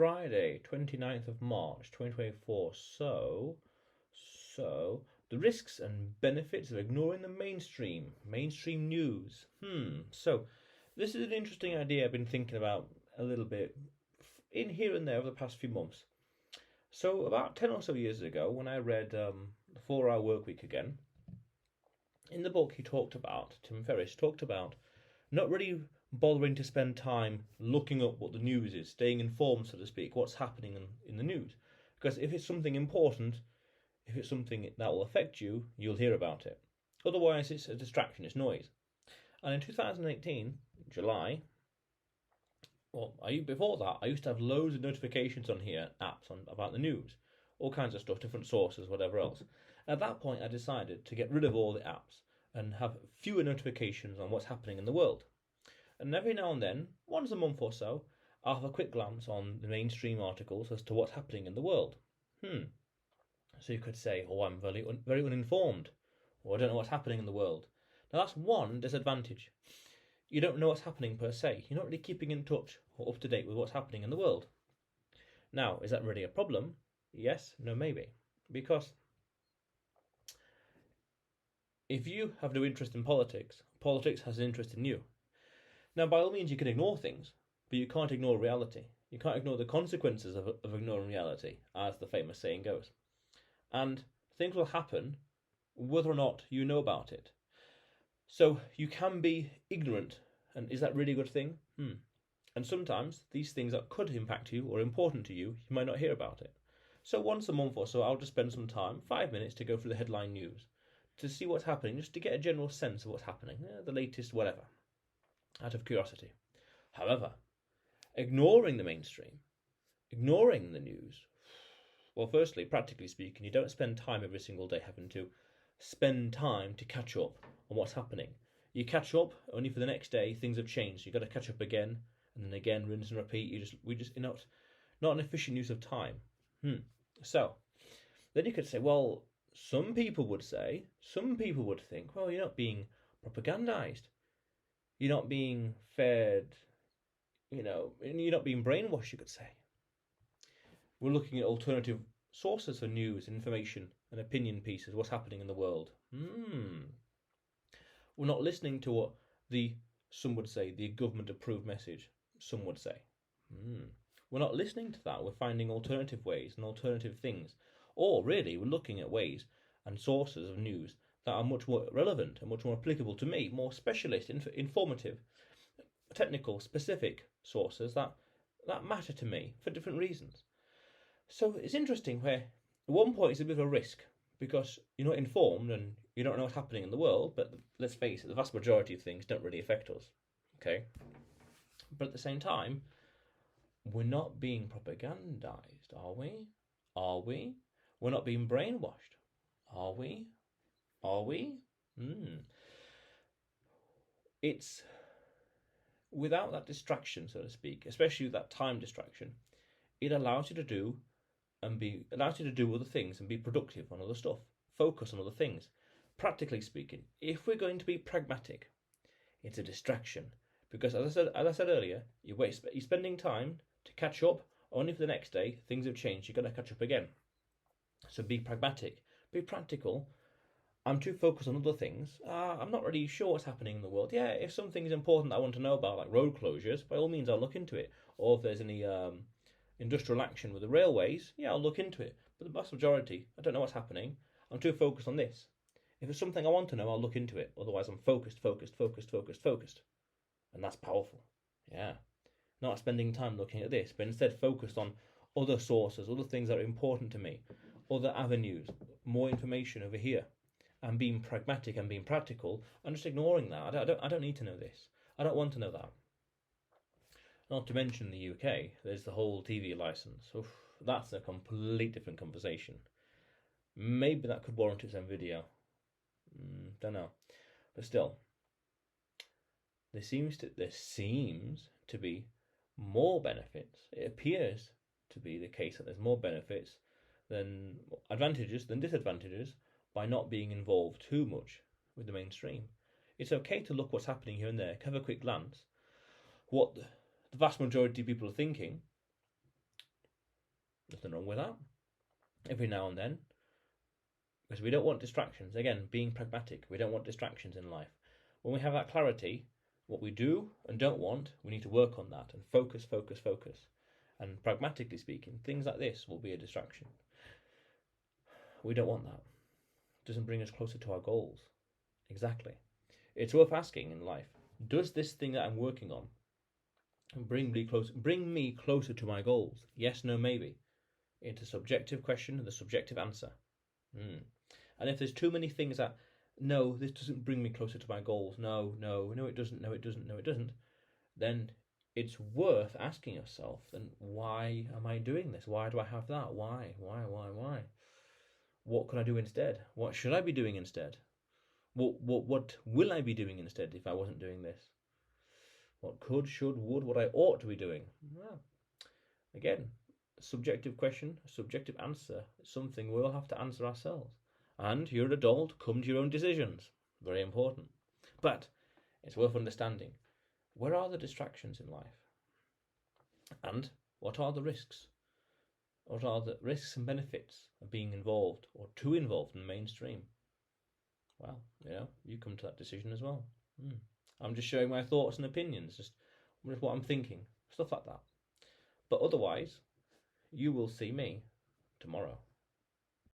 Friday, 29th of March, 2024. So the risks and benefits of ignoring the mainstream news. So this is an interesting idea I've been thinking about a little bit in here and there over the past few months. So about 10 or so years ago, when I read The 4-Hour Workweek again, in the book Tim Ferriss talked about not really bothering to spend time looking up what the news is, staying informed, so to speak, what's happening in the news. Because if it's something important, if it's something that will affect you, you'll hear about it. Otherwise, it's a distraction, it's noise. And in 2018, July, before that, I used to have loads of notifications on here, about the news, all kinds of stuff, different sources, whatever else. At that point, I decided to get rid of all the apps and have fewer notifications on what's happening in the world. And every now and then, once a month or so, I'll have a quick glance on the mainstream articles as to what's happening in the world. So you could say, I'm very uninformed, or I don't know what's happening in the world. Now that's one disadvantage. You don't know what's happening per se. You're not really keeping in touch or up to date with what's happening in the world. Now, is that really a problem? Yes, no, maybe. Because if you have no interest in politics, politics has an interest in you. Now, by all means, you can ignore things, but you can't ignore reality. You can't ignore the consequences of ignoring reality, as the famous saying goes. And things will happen whether or not you know about it. So you can be ignorant, and is that really a good thing? And sometimes these things that could impact you or are important to you, you might not hear about it. So once a month or so, I'll just spend some time, 5 minutes, to go through the headline news, to see what's happening, just to get a general sense of what's happening, the latest whatever, out of curiosity. However, ignoring the mainstream, ignoring the news, well, firstly, practically speaking, you don't spend time every single day having to spend time to catch up on what's happening. You catch up only for the next day. Things have changed. You've got to catch up again, and then again, rinse and repeat. Not an efficient use of time. So then you could say, well, some people would think, well, you're not being propagandized. You're not being fed, and you're not being brainwashed, you could say. We're looking at alternative sources for news, information, and opinion pieces, what's happening in the world. We're not listening to what some would say, the government-approved message, some would say. We're not listening to that. We're finding alternative ways and alternative things. Or really, we're looking at ways and sources of news that are much more relevant and much more applicable to me, more specialist, informative, technical, specific sources that matter to me for different reasons. So it's interesting where at one point it's a bit of a risk because you're not informed and you don't know what's happening in the world, but let's face it, the vast majority of things don't really affect us, okay? But at the same time, we're not being propagandized, are we? Are we? We're not being brainwashed, are we? Are we? It's without that distraction, so to speak, especially that time distraction, it allows you to do other things and be productive on other stuff, focus on other things. Practically speaking, if we're going to be pragmatic, it's a distraction because, as I said earlier, you're spending time to catch up. Only for the next day, things have changed. You're going to catch up again. So be pragmatic, be practical. I'm too focused on other things. I'm not really sure what's happening in the world. Yeah, if something's important I want to know about, like road closures, by all means I'll look into it. Or if there's any industrial action with the railways, yeah, I'll look into it. But the vast majority, I don't know what's happening. I'm too focused on this. If it's something I want to know, I'll look into it. Otherwise, I'm focused. And that's powerful. Yeah. Not spending time looking at this, but instead focused on other sources, other things that are important to me, other avenues, more information over here. And being pragmatic and being practical and just ignoring that. I don't need to know this. I don't want to know that. Not to mention the UK, there's the whole TV license. Oof, that's a complete different conversation. Maybe that could warrant its own video. Don't know. But still, there seems to be more benefits. It appears to be the case that there's more benefits than advantages than disadvantages by not being involved too much with the mainstream. It's okay to look what's happening here and there, have a quick glance, what the vast majority of people are thinking, There's nothing wrong with that. Every now and then, because we don't want distractions. Again, being pragmatic, we don't want distractions in life. When we have that clarity, what we do and don't want, we need to work on that and focus. And pragmatically speaking, things like this will be a distraction. We don't want that. It doesn't bring us closer to our goals. Exactly. It's worth asking in life, does this thing that I'm working on bring me closer to my goals? Yes, no, maybe. It's a subjective question and a subjective answer. And if there's too many things that, no, this doesn't bring me closer to my goals, no, it doesn't, then it's worth asking yourself, then why am I doing this? Why do I have that? Why? What can I do instead? What should I be doing instead? What will I be doing instead if I wasn't doing this? What could, should, would, what I ought to be doing? Well, again, a subjective question, a subjective answer, something we'll have to answer ourselves. And you're an adult, come to your own decisions. Very important. But it's worth understanding, where are the distractions in life? And what are the risks? What are the risks and benefits of being involved or too involved in the mainstream? Well, you come to that decision as well. I'm just showing my thoughts and opinions, just what I'm thinking, stuff like that. But otherwise, you will see me tomorrow.